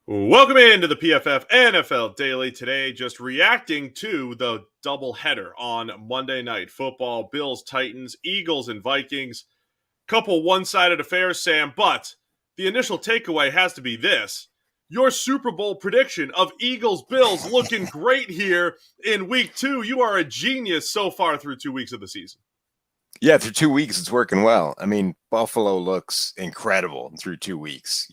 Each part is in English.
Welcome into the PFF NFL Daily. Today, just reacting to the doubleheader on Monday Night Football. Bills, Titans, Eagles, and Vikings. Couple one-sided affairs, Sam, but the initial takeaway has to be this. Your Super Bowl prediction of Eagles-Bills looking great here in Week 2. You are a genius so far through 2 weeks of the season. Yeah, through 2 weeks, it's working well. I mean, Buffalo looks incredible through 2 weeks.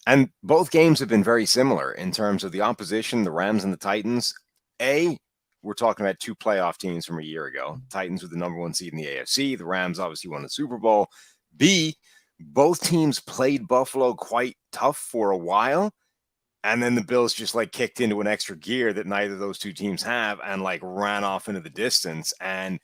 And both games have been very similar in terms of the opposition, the Rams and the Titans. We're talking about two playoff teams from a year ago. Titans were the number one seed in the AFC. The Rams obviously won the Super Bowl. B, both teams played Buffalo quite tough for a while. And then the Bills just kicked into an extra gear that neither of those two teams have and ran off into the distance. And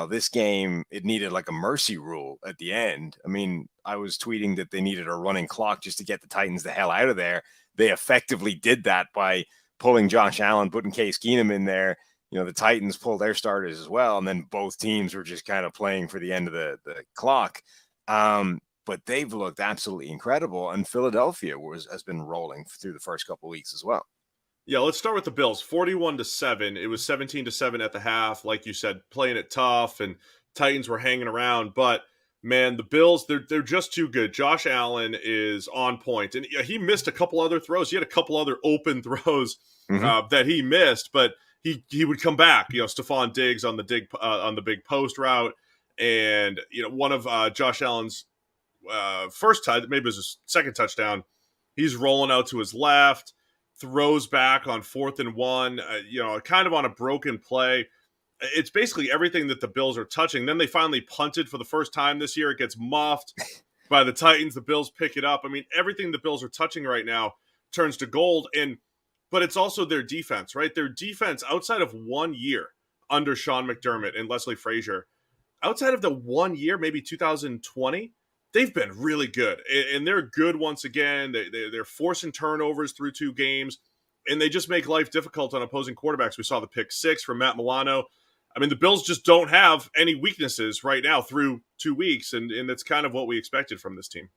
this game, it needed a mercy rule at the end. I mean, I was tweeting that they needed a running clock just to get the Titans the hell out of there. They effectively did that by pulling Josh Allen, putting Case Keenum in there. The Titans pulled their starters as well. And then both teams were just kind of playing for the end of the clock. But they've looked absolutely incredible. And Philadelphia has been rolling through the first couple of weeks as well. Yeah, let's start with the Bills. 41-7. It was 17-7 at the half. Like you said, playing it tough, and Titans were hanging around. But man, the Bills, they're just too good. Josh Allen is on point, and he missed a couple other throws. He had a couple other open throws that he missed, but he would come back. Stephon Diggs on the big post route, and one of Josh Allen's first touch, maybe it was his second touchdown. He's rolling out to his left. Throws back on 4th and 1, kind of on a broken play. It's basically everything that the Bills are touching. Then they finally punted for the first time this year. It gets muffed by the Titans. The Bills pick it up. I mean, everything the Bills are touching right now turns to gold. But it's also their defense, right? Their defense outside of 1 year under Sean McDermott and Leslie Frazier, outside of the 1 year, maybe 2020, they've been really good, and they're good once again. They're forcing turnovers through 2 games, and they just make life difficult on opposing quarterbacks. We saw the pick 6 from Matt Milano. I mean, the Bills just don't have any weaknesses right now through 2 weeks, and that's kind of what we expected from this team.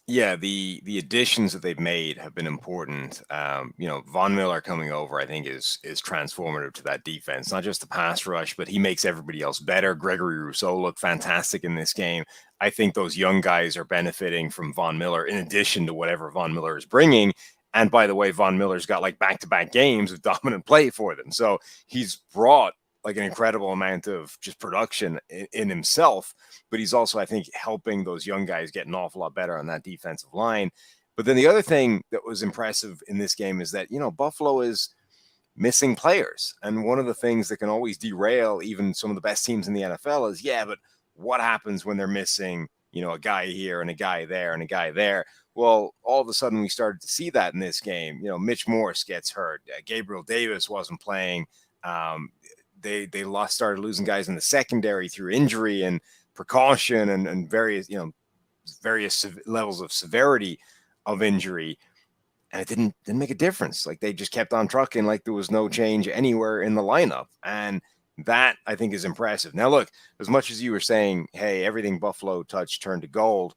Yeah, the additions that they've made have been important. Von Miller coming over, I think, is transformative to that defense. Not just the pass rush, but he makes everybody else better. Gregory Rousseau looked fantastic in this game. I think those young guys are benefiting from Von Miller in addition to whatever Von Miller is bringing. And by the way, Von Miller's got back-to-back games of dominant play for them. So he's brought an incredible amount of just production in himself, but he's also, I think, helping those young guys get an awful lot better on that defensive line. But then the other thing that was impressive in this game is that, Buffalo is missing players. And one of the things that can always derail even some of the best teams in the NFL is, but what happens when they're missing, a guy here and a guy there and a guy there? Well, all of a sudden we started to see that in this game. Mitch Morse gets hurt. Gabriel Davis wasn't playing. They started losing guys in the secondary through injury and precaution and various levels of severity of injury. And it didn't make a difference. They just kept on trucking there was no change anywhere in the lineup. And that, I think, is impressive. Now, look, as much as you were saying, hey, everything Buffalo touched turned to gold,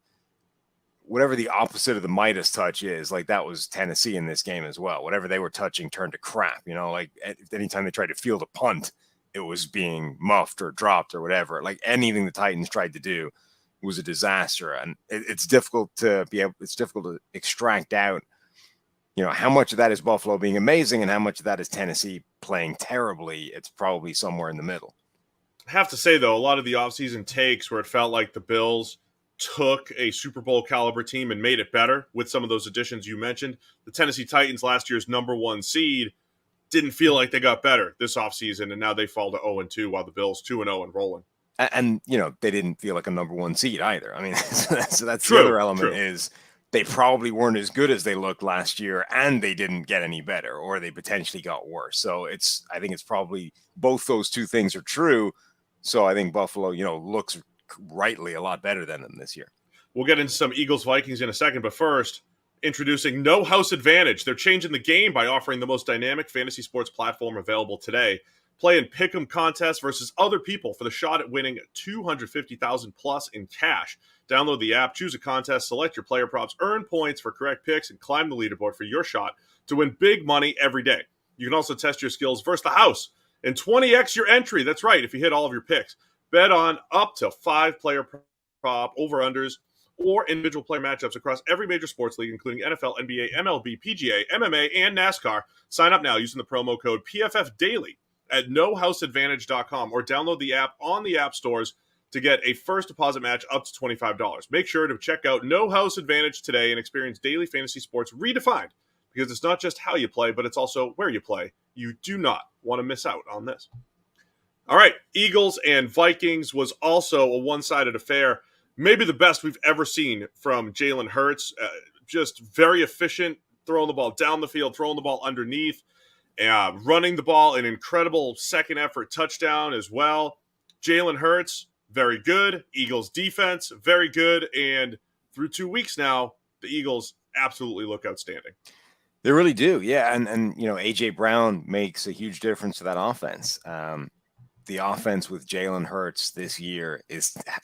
whatever the opposite of the Midas touch is, that was Tennessee in this game as well. Whatever they were touching turned to crap. Anytime they tried to field a punt, it was being muffed or dropped or whatever. Anything the Titans tried to do was a disaster. And it's difficult to extract out, how much of that is Buffalo being amazing and how much of that is Tennessee playing terribly. It's probably somewhere in the middle. I have to say, though, a lot of the offseason takes where it felt like the Bills took a Super Bowl caliber team and made it better with some of those additions you mentioned. The Tennessee Titans, last year's number 1 seed, didn't feel like they got better this offseason, and now they fall to 0-2 while the Bills 2-0 and rolling. And they didn't feel like a number 1 seed either. I mean, so that's true, the other element true. is they probably weren't as good as they looked last year, and they didn't get any better, or they potentially got worse. So I think it's probably both those two things are true. So I think Buffalo, looks rightly a lot better than them this year. We'll get into some Eagles-Vikings in a second, but first, introducing No House Advantage. They're changing the game by offering the most dynamic fantasy sports platform available today. Play in pick'em contests versus other people for the shot at winning 250,000 plus in cash. Download the app, choose a contest, select your player props, earn points for correct picks, and climb the leaderboard for your shot to win big money every day. You can also test your skills versus the house and 20x your entry. That's right, if you hit all of your picks. Bet on up to 5 player prop, over-unders, or individual player matchups across every major sports league, including NFL, NBA, MLB, PGA, MMA, and NASCAR. Sign up now using the promo code PFFDaily at nohouseadvantage.com or download the app on the app stores to get a first deposit match up to $25. Make sure to check out No House Advantage today and experience daily fantasy sports redefined, because it's not just how you play, but it's also where you play. You do not want to miss out on this. All right, Eagles and Vikings was also a one-sided affair. Maybe the best we've ever seen from Jalen Hurts. Just very efficient, throwing the ball down the field, throwing the ball underneath, running the ball, an incredible second effort touchdown as well. Jalen Hurts, very good. Eagles defense, very good. And through 2 weeks now, the Eagles absolutely look outstanding. They really do, yeah. And A.J. Brown makes a huge difference to that offense. The offense with Jalen Hurts this year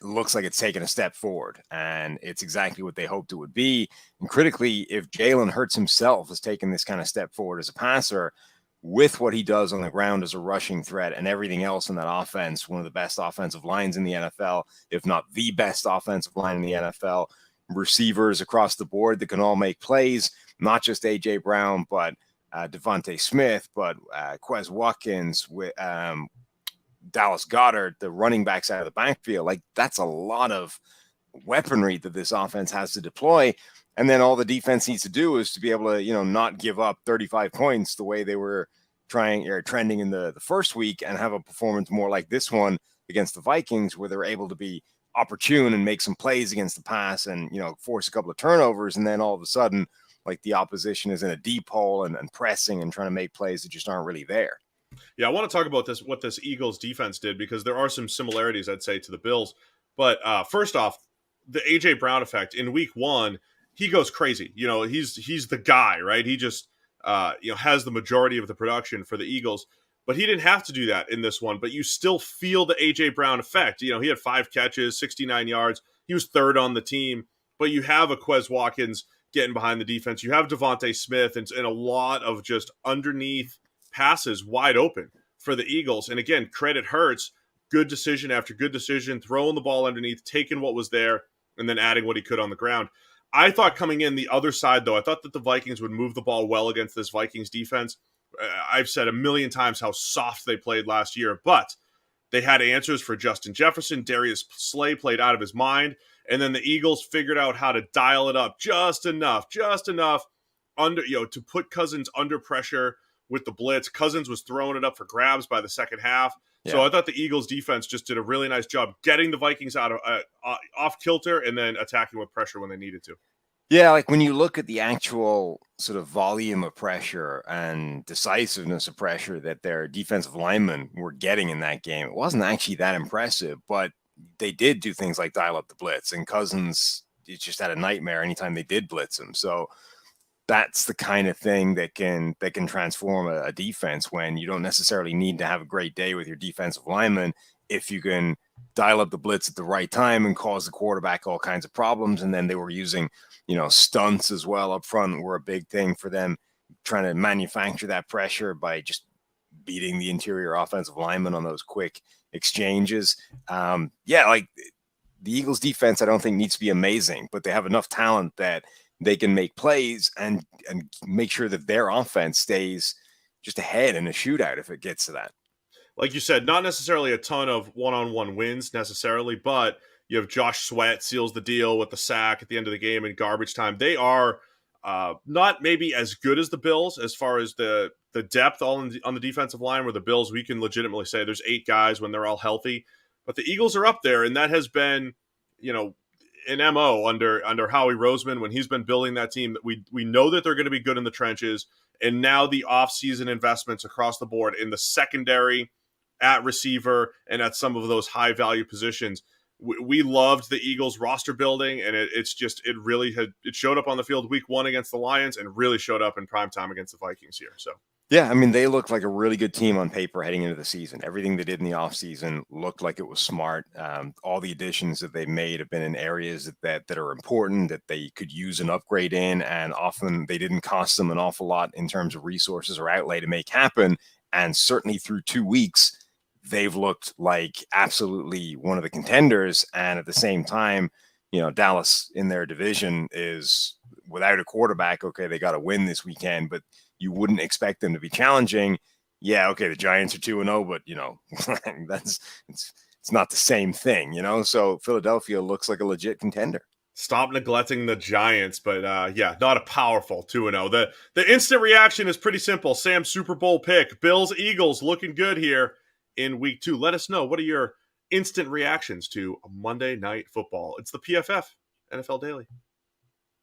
looks like it's taken a step forward, and it's exactly what they hoped it would be. And critically, if Jalen Hurts himself has taken this kind of step forward as a passer, with what he does on the ground as a rushing threat and everything else in that offense, one of the best offensive lines in the NFL, if not the best offensive line in the NFL, receivers across the board that can all make plays, not just A.J. Brown, but Devontae Smith, but Quez Watkins, with Dallas Goedert, the running backs out of the backfield. Like, that's a lot of weaponry that this offense has to deploy. And then all the defense needs to do is to be able to, not give up 35 points the way they were trending in the first week, and have a performance more like this one against the Vikings, where they're able to be opportune and make some plays against the pass and, force a couple of turnovers. And then all of a sudden, like, the opposition is in a deep hole and pressing and trying to make plays that just aren't really there. Yeah, I want to talk about what this Eagles defense did, because there are some similarities, I'd say, to the Bills. But first off, the A.J. Brown effect in week 1, he goes crazy. He's the guy, right? He just has the majority of the production for the Eagles. But he didn't have to do that in this one. But you still feel the A.J. Brown effect. He had 5 catches, 69 yards. He was third on the team. But you have a Quez Watkins getting behind the defense. You have Devontae Smith and a lot of just underneath passes wide open for the Eagles. And again, credit Hurts, good decision after good decision, throwing the ball underneath, taking what was there, and then adding what he could on the ground. I thought coming in the other side, though, I thought that the Vikings would move the ball well against this Vikings defense. I've said a million times how soft they played last year, but they had answers for Justin Jefferson. Darius Slay played out of his mind, and then the Eagles figured out how to dial it up just enough under, to put Cousins under pressure with the blitz. Cousins was throwing it up for grabs by the second half. Yeah. So I thought the Eagles defense just did a really nice job getting the Vikings out of off kilter and then attacking with pressure when they needed to. Yeah, like when you look at the actual sort of volume of pressure and decisiveness of pressure that their defensive linemen were getting in that game, it wasn't actually that impressive, but they did do things like dial up the blitz, and Cousins just had a nightmare anytime they did blitz him. So that's the kind of thing that can transform a defense, when you don't necessarily need to have a great day with your defensive linemen if you can dial up the blitz at the right time and cause the quarterback all kinds of problems. And then they were using, stunts as well up front were a big thing for them, trying to manufacture that pressure by just beating the interior offensive lineman on those quick exchanges. Like the Eagles defense, I don't think needs to be amazing, but they have enough talent that they can make plays and make sure that their offense stays just ahead in a shootout if it gets to that. Like you said, not necessarily a ton of one-on-one wins necessarily, but you have Josh Sweat seals the deal with the sack at the end of the game in garbage time. They are not maybe as good as the Bills as far as the depth on the defensive line, where the Bills, we can legitimately say there's 8 guys when they're all healthy. But the Eagles are up there, and that has been, an MO under Howie Roseman when he's been building that team. That we know that they're going to be good in the trenches, and now the offseason investments across the board in the secondary, at receiver, and at some of those high value positions. We loved the Eagles roster building, and it showed up on the field week 1 against the Lions, and really showed up in primetime against the Vikings here. So Yeah, I mean, they look like a really good team on paper heading into the season. Everything they did in the offseason looked like it was smart. All the additions that they've made have been in areas that are important, that they could use an upgrade in, and often they didn't cost them an awful lot in terms of resources or outlay to make happen. And certainly through 2 weeks, they've looked like absolutely one of the contenders. And at the same time, Dallas in their division is without a quarterback. Okay, they got to win this weekend, but you wouldn't expect them to be challenging. Yeah, okay, the Giants are 2-0, but that's it's not the same thing, So Philadelphia looks like a legit contender. Stop neglecting the Giants, but yeah, not a powerful 2-0. The instant reaction is pretty simple. Sam's Super Bowl pick. Bills Eagles looking good here in week 2. Let us know, what are your instant reactions to Monday Night Football? It's the PFF NFL Daily.